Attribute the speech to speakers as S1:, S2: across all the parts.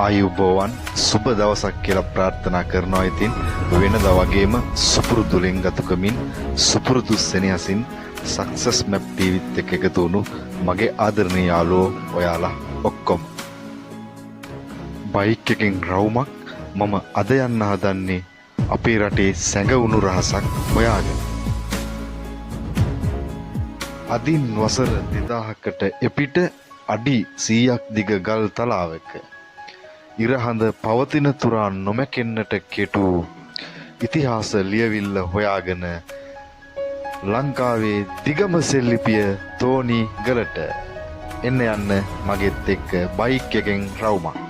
S1: ආයුබෝවන් සුබ දවසක් කියලා ප්‍රාර්ථනා කරනවා. ඉතින් වෙනදා වගේම සුපුරුදුලෙන් ගතකමින් සුපුරුදු සෙනෙහසින් සක්සස් මැප් ටීවීත් එක්ක එකතු වුණු මගේ ආදරණීය යාළුවෝ ඔයාලා ඔක්කොම. බයික් එකෙන් රවුමක් මම අද යන්න හදන්නේ අපේ රටේ සැඟවුණු රහසක් හොයාගෙන. අදින් වසර 2000කට එපිට අඩි 100ක් දිග ගල් තලාවක ඉරහඳ පවතින තුරා නොමැකෙන්නට කෙටු ඉතිහාස ලියවිල්ල හොයාගෙන ලංකාවේ දිගම සෙල්ලිපිය තෝනි ගලට එන්න යන්න මගෙත් එක්ක බයික් එකෙන් රවුමක්.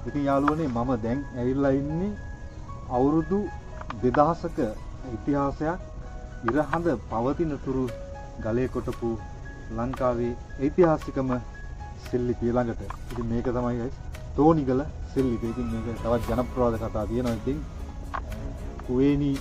S2: ඉතින් යාළුවනේ මම දැන් ඇවිල්ලා ඉන්නේ අවුරුදු 2000ක ඉතිහාසයක් ඉරහඳ පවතින තුරු ගලේ කොටපු ලංකාවේ ඓතිහාසිකම සෙල්ලිපිය ළඟට. ඉතින් මේක තමයි guys තෝනිගල සෙල්ලිපිය. ඉතින් මේක තවත් ජනප්‍රවාද කතා තියෙනවා. ඉතින් කුවේණි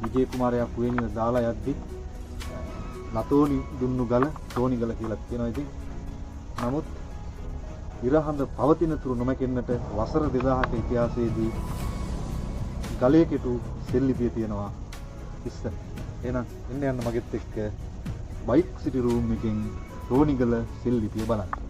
S2: විජේ කුමාරයා කුවේණිව දාලා යද්දි ලතෝනි දුන්නු ගල තෝනිගල කියලා කියනවා. ඉතින් නමුත් ඉරහඳ පවතින තුරු නොමැකෙන්නට වසර 2000ක ඉතිහාසයේදී ගලේ කෙටු සෙල්ලිපිය තියෙනවා ඉස්සර. එහෙනම් එන්න යන්න මගෙත් එක්ක බයික් සිටි රූම් එකෙන් තෝනිගල සෙල්ලිපිය බලන්න.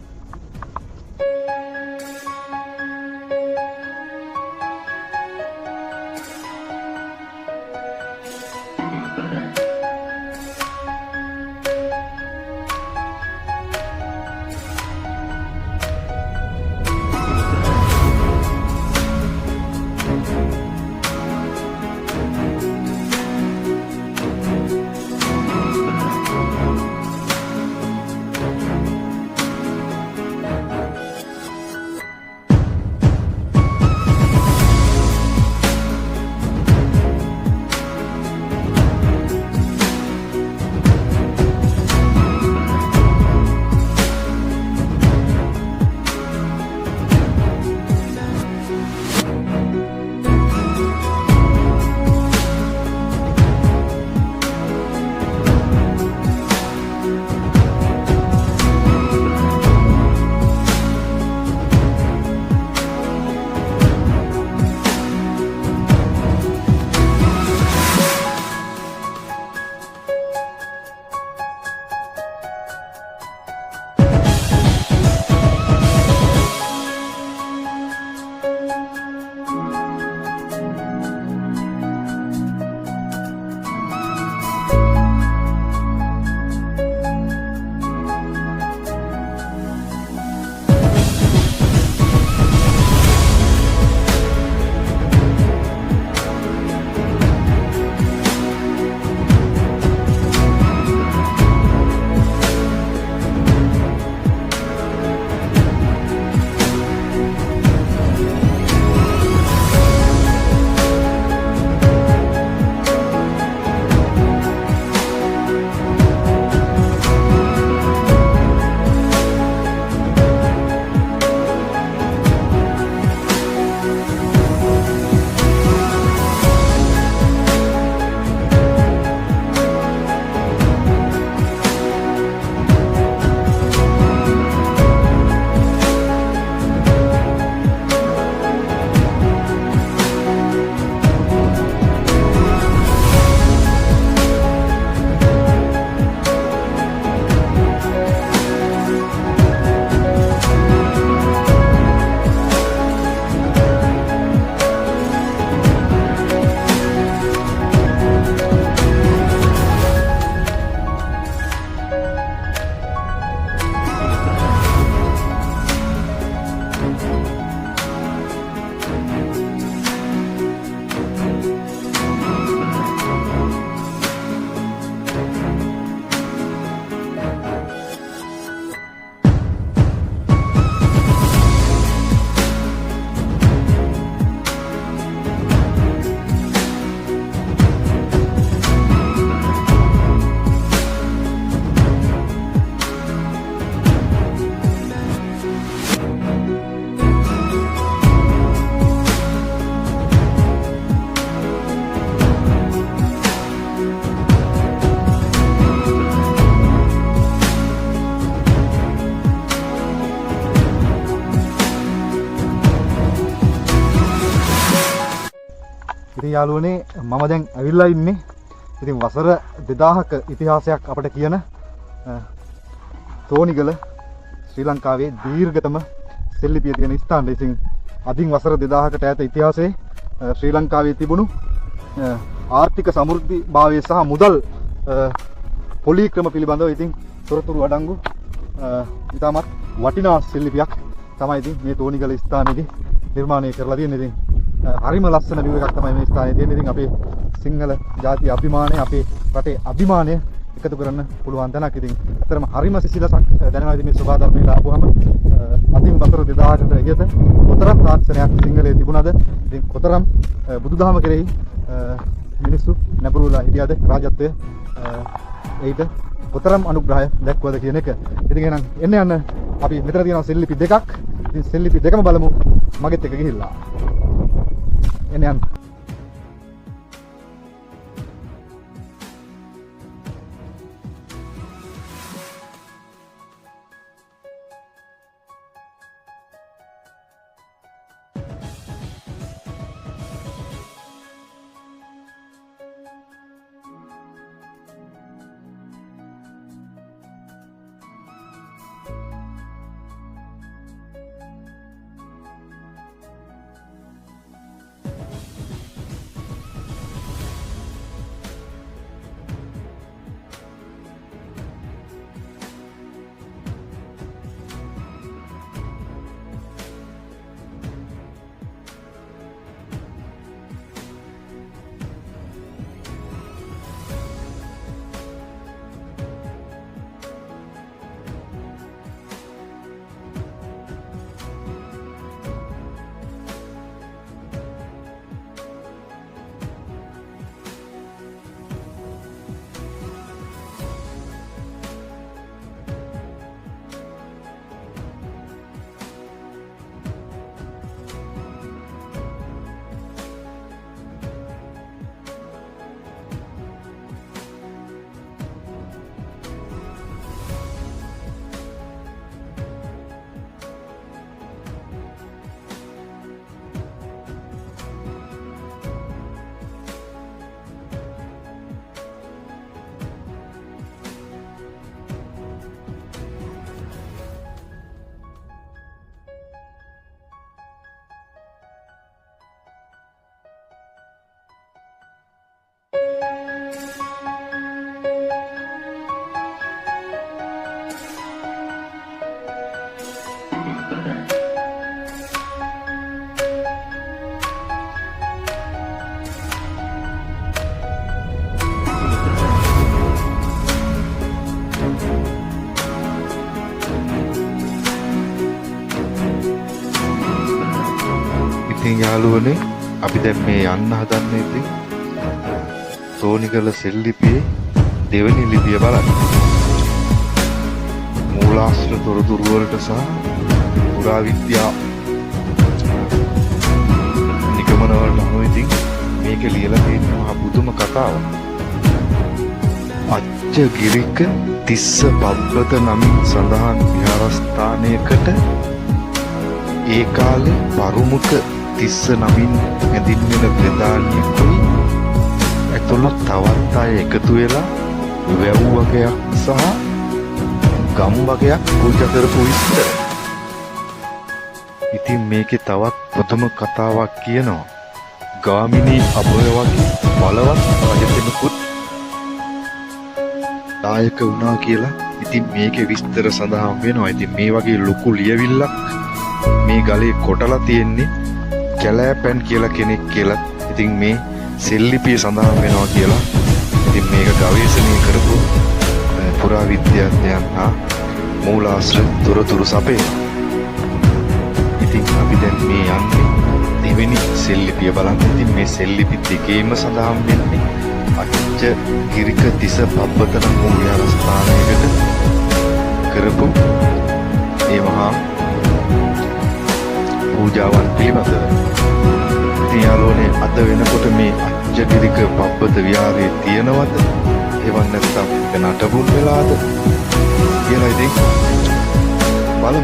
S2: ඉතින් යාළුවනේ මම දැන් ඇවිල්ලා ඉන්නේ ඉතින් වසර 2000ක ඉතිහාසයක් අපිට කියන තෝනිගල ශ්‍රී ලංකාවේ දීර්ඝතම සෙල්ලිපිය තියෙන ස්ථානයේ. ඉතින් අදින් වසර 2000කට ඈත ඉතිහාසයේ ශ්‍රී ලංකාවේ තිබුණු ආර්ථික සමෘද්ධිභාවය සහ මුදල් පොලික්‍රම පිළිබඳව ඉතින් තොරතුරු අඩංගු ඉතාමත් වටිනා සෙල්ලිපියක් තමයි ඉතින් මේ තෝනිගල ස්ථානයේදී නිර්මාණය කරලා තියෙන්නේ. ඉතින් හරිම ලස්සන view එකක් තමයි මේ ස්ථානයේ තියෙන්නේ. ඉතින් අපේ සිංහල ජාතිය අභිමානය, අපේ රටේ අභිමානය එකතු කරන්න පුළුවන් තැනක්. ඉතින් ඇත්තටම හරිම සිසිලසක් දැනෙනවා ඉතින් මේ සෝභාධර්මයට ආපුවම. අදින් වසර 2000කට ඉහත කොතරම් තාක්ෂණයක් සිංහලයේ තිබුණාද? ඉතින් කොතරම් බුදුදහම කෙරෙහි මිනිස්සු නැඹුරුලා හිටියද? රාජත්වය ඒකට කොතරම් අනුග්‍රහය දැක්වද කියන එක. ඉතින් එහෙනම් එන්න යන්න අපි මෙතන තියෙනවා සෙල්ලිපි දෙකක්. ඉතින් සෙල්ලිපි දෙකම බලමු මගෙත් එක ගිහිල්ලා. එන්න යන්න.
S1: ඉතින් යාළුවනේ අපි දැන් මේ යන්න හදන්නේ ඉතින් තෝනිගල සෙල්ලිපියේ දෙවෙනි ලිපිය බලන්න. මූලාශ්‍ර තොරතුරු වලට සහ පුරාවිද්‍යා නිගමන වලට අනුව ඉතින් මේක ලියලා තියෙන මහා පුදුම කතාවක්. අච්චගිරික තිස්ස පබ්බත නමින් සඳහන් විහාරස්ථානයකට ඒ කාලේ පරුමුක තිස්ස නමින් හැඳින්වෙන ප්‍රධානියෙකුයි ඇතුළත් තවත් අය එකතු වෙලා වැව් වගයක් සහ ගම් වගයක් පූජා කරපු විස්තර. ඉතින් මේකේ තවත් පුදුම කතාවක් කියනවා. ගාමිණී අභය වගේ බලවත් රජකෙනෙකුත් දායක වුණා කියලා ඉතින් මේකේ විස්තර සඳහන් වෙනවා. ඉතින් මේ වගේ ලොකු ලියවිල්ලක් මේ ගලේ කොටලා තියෙන්නේ කැලෑපැන් කියලා කෙනෙක් කියලා. ඉතින් මේ සෙල්ලිපිය සඳහන් වෙනවා කියලා ඉතින් මේක ගවේෂණය කරපු පුරාවිද්‍යාඥයන් හා මූලාශ්‍ර තොරතුරු සපයන. ඉතින් අපි දැන් මේ යන්නේ දෙවෙනි සෙල්ලිපිය බලන්න. ඉතින් මේ සෙල්ලිපි දෙකේම සඳහන් වෙන්නේ අච්ච ගිරික තිස පබ්බතන වූ විහාරස්ථානයකට කරපු ඒ මහා පූජාවන් පිළිබඳව. ඉතින් යාළුවනේ අද වෙනකොට මේ අච්චගිරික පබ්බත විහාරයේ තියෙනවද? එවන් නැත්නම් ඒක නටබුන් වෙලාද කියලා ඉතින් බලමු.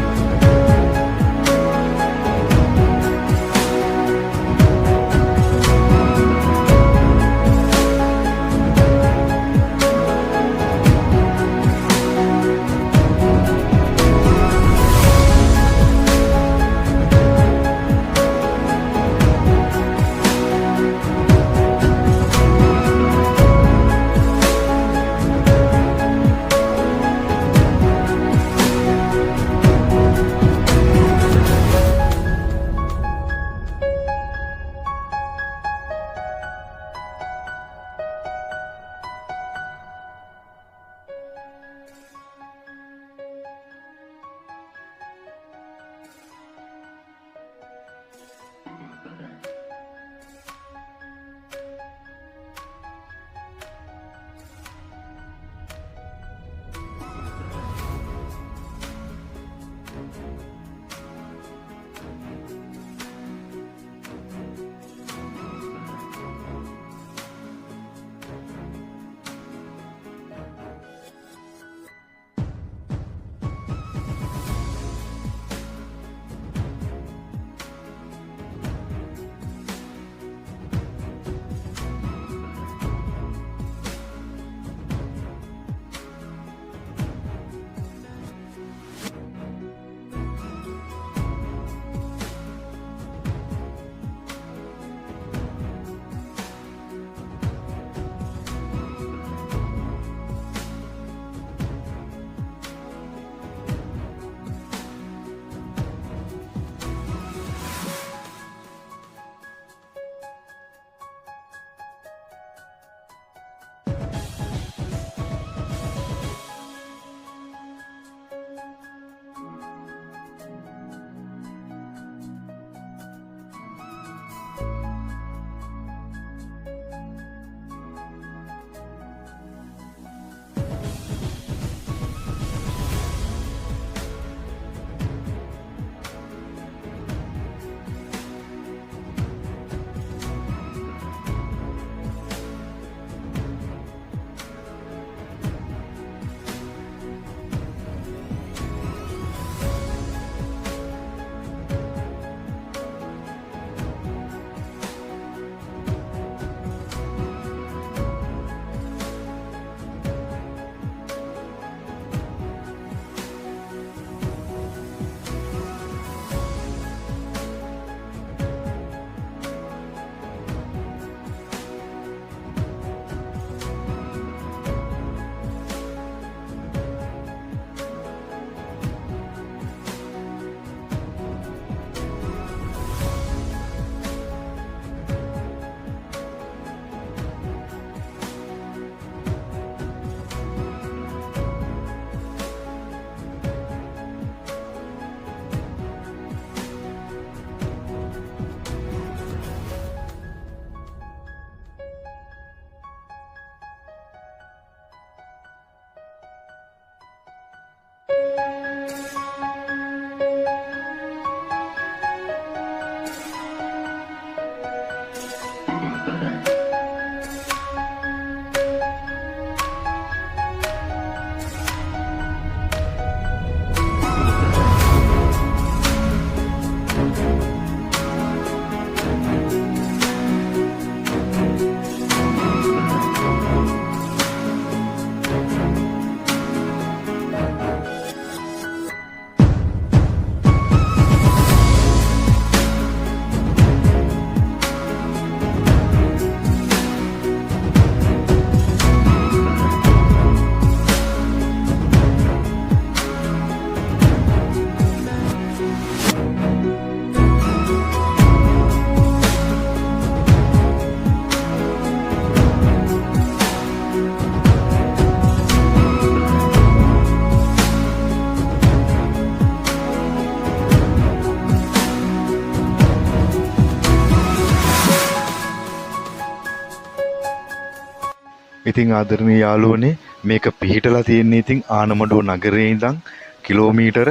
S1: ඉතින් ආදරණීය යාළුවනේ මේක පිහිටලා තියෙන්නේ ඉතින් ආනමඩුව නගරයේ ඉඳන් කිලෝමීටර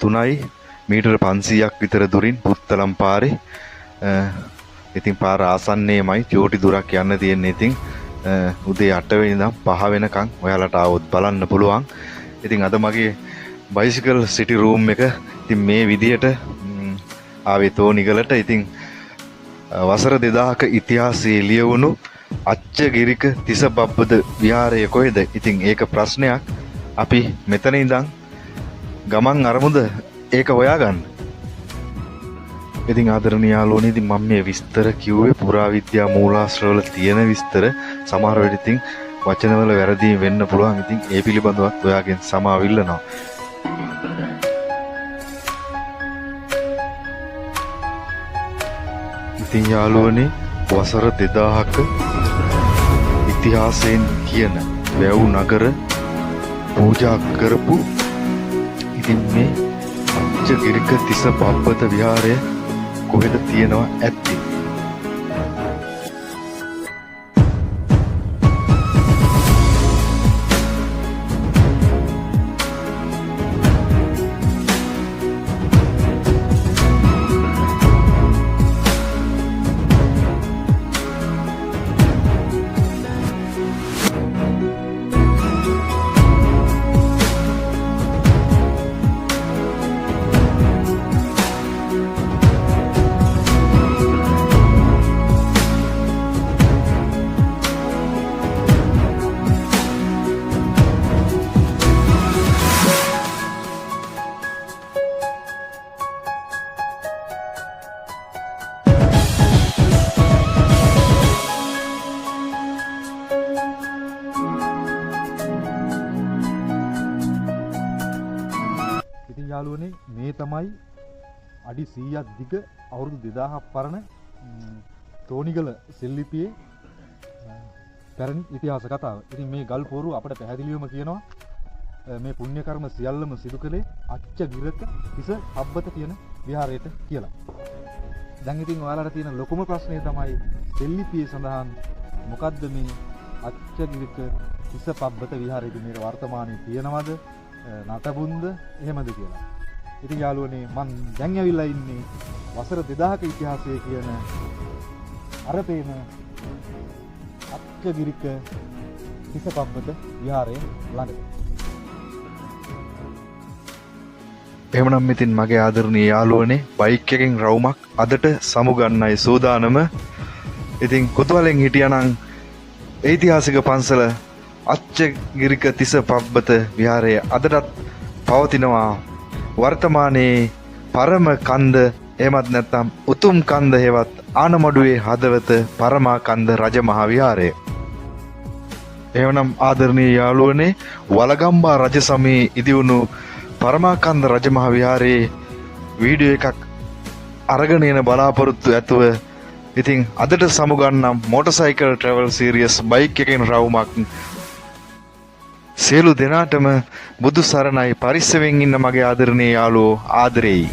S1: 3යි මීටර 500ක් විතර දුරින් පුත්තලම් පාරේ. ඉතින් පාර ආසන්නයේමයි චෝටි දුරක් යන්න තියෙන්නේ. ඉතින් උදේ 8 වෙනි ඉඳන් 5 වෙනකන් ඔයාලට ආවොත් බලන්න පුළුවන්. ඉතින් අද මගේ බයිසිකල් සිටි රූම් එක ඉතින් මේ විදියට ආවේ තෝනිගලට. ඉතින් වසර 2000ක ඉතිහාසයේ ලියවුණු අච්චගිරික තිසබබ්බද විහාරය කොහෙද? ඉතින් ඒක ප්‍රශ්නයක්. අපි මෙතන ඉඳන් ගමන් අරමුද ඒක හොයාගන්න. ඉතින් ආදරණීය යාළුවනේ ඉතින් මම මේ විස්තර කිව්වේ පුරාවිද්‍යා මූලාශ්‍රවල තියෙන විස්තර. සමහර වෙලෙ ඉතින් වචනවල වැරදි වෙන්න පුළුවන්. ඉතින් ඒ පිළිබඳවත් ඔයාගෙන් සමාව ඉල්ලනවා. ඉතින් යාළුවනේ වසර 2000ක ඉතිහාසයෙන් කියන වැව් නගර පූජා කරපු ඉතින් මේ අච්චගිරික තිසබබ්බත විහාරය කොහෙද තියෙනවා ඇත්තේ? යාළුවනේ මේ තමයි අඩි 100ක් දිග අවුරුදු 2000ක් පරණ තෝනිගල සෙල්ලිපියේ පැරණි ඉතිහාස කතාව. ඉතින් මේ ගල් පොරු අපිට පැහැදිලිවම කියනවා මේ පුණ්‍ය කර්ම සියල්ලම සිදු කළේ අච්චගිරක තිස පබ්බත කියන විහාරයට කියලා. දැන් ඉතින් ඔයාලට තියෙන ලොකුම ප්‍රශ්නේ තමයි සෙල්ලිපියේ සඳහන් මොකද්ද මේ අච්චගිරක තිස පබ්බත විහාරය? ඉතින් මේක වර්තමානයේ තියෙනවද? නටබුන්ද එහෙමද කියලා. ඉතින් යාළුවනේ මං දැන් ඇවිල්ලා ඉන්නේ වසර 2000ක ඉතිහාසයේ කියන අරපේන අච්චගිරික තිසපබ්බත විහාරයේ ළඟ. එහෙමනම් ඉතින් මගේ ආදරණීය යාළුවනේ බයික් එකෙන් රවුමක් අදට සමුගන්නයි සූදානම. ඉතින් කොතවලෙන් හිටියානම් ඓතිහාසික පන්සල අච්චගිරික තිසපබ්බත විහාරය අදටත් පවතිනවා. වර්තමානයේ පරම කන්ද එහෙමත් නැත්නම් උතුම් කන්ද හේවත් ආනමඩුවේ හදවත පරමා කන්ද රජමහා විහාරය. එහෙමනම් ආදරණීය යාළුවනේ වලගම්බා රජ සමයේ ඉදිවුණු පරමා කන්ද රජමහා විහාරයේ වීඩියෝ එකක් අරගෙන යන බලාපොරොත්තු ඇතුව ඉතින් අදට සමුගන්නම් මොටර්සයිකල් ට්‍රැවල් සීරීස් බයික් එකෙන් රවුමක්. සියලු දෙනාටම බුදු සරණයි. පරිස්සමෙන් ඉන්න මගේ ආදරණීය යාළුවෝ ආදරෙයි.